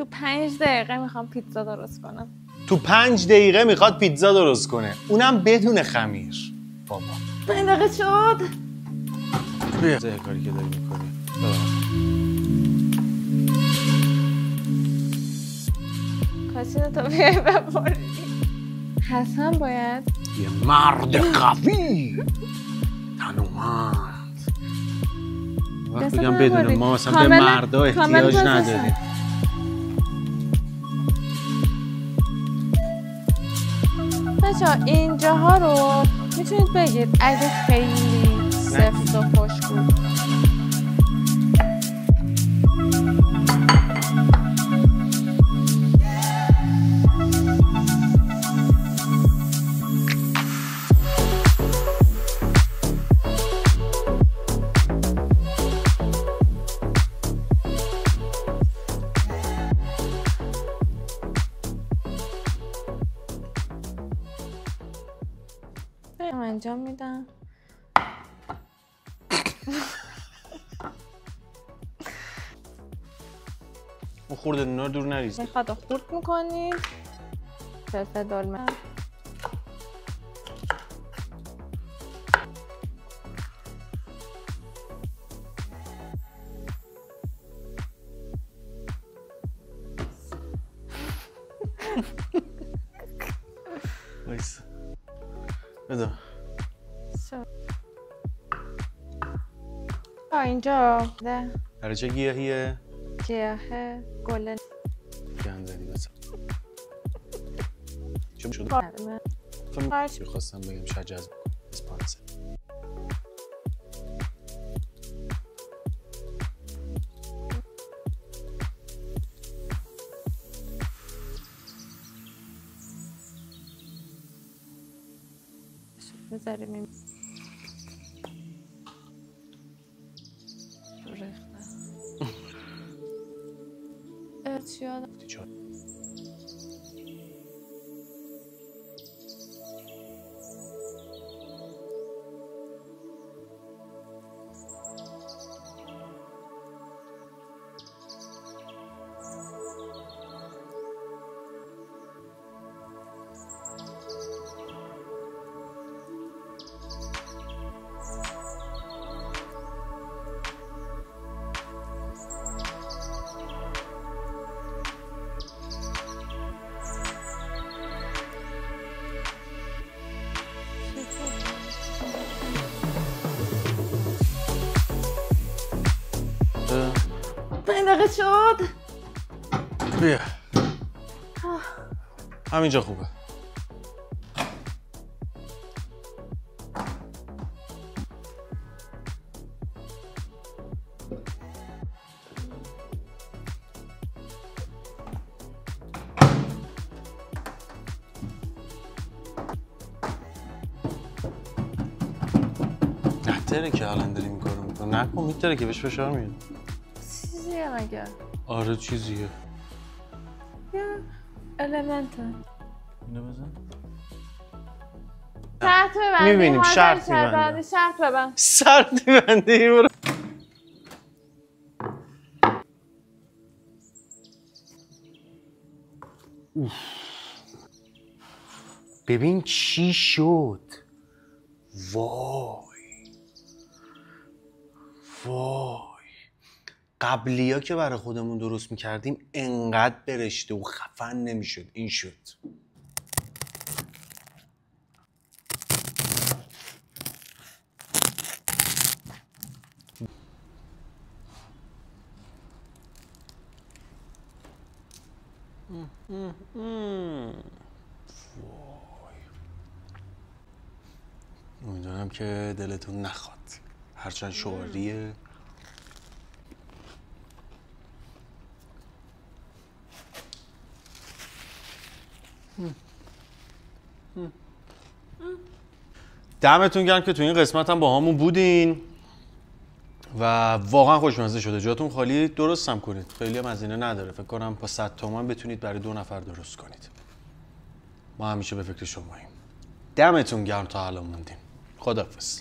تو 5 دقیقه میخوام پیتزا درست کنم. تو 5 دقیقه میخواد پیتزا درست کنه، اونم بدون خمیر. بابا 5 دقیقه شد. بیا زه کاری که داری میکنی. کاشین تو بیای ببری. حسن باید یه مرد قوی تنومند. وقت بگم بدون ما مثلا به مردا احتیاج نداریم. بچه‌ها اینجاها رو میتونید بگید اگه خیلی سفت و خشک بود. انجام میدم. اون خورده نونا دور نریز. میخواد خورد میکنید. فلفل دلمه. وایس. بده. اینجا ده. برای چه گیاهیه؟ گیاه گل گندری مثلا. چون شده؟ هرچی خواستم بگم شاید جذب اسپانسر. بذاریم این چی یادم دقیقه شد. بیا همینجا خوبه. نتره که الان داری این کارو میکنه. نکن میتره که بهش فشار میاد. چیزیه مگه؟ آره چیزیه. یا المنته. اینو بزن. شرط ببندی. میبینیم شرط میبنده. شرط ببند. شرط میبندی برو. ببین چی شد. وای قبلیا که برای خودمون درست میکردیم انقدر برشته و خفن نمیشد. این شد. امیدوارم که دلتون نخواد، هرچند شعاریه. دمتون گرم که تو این قسمت هم با همون بودین و واقعا خوشمزه شده. جاتون خالی، درست هم کنید، خیلی هم هزینه نداره. فکر کنم با 100 تومن بتونید برای 2 نفر درست کنید. ما همیشه به فکر شماییم. دمتون گرم تا الان موندین. خداحافظ.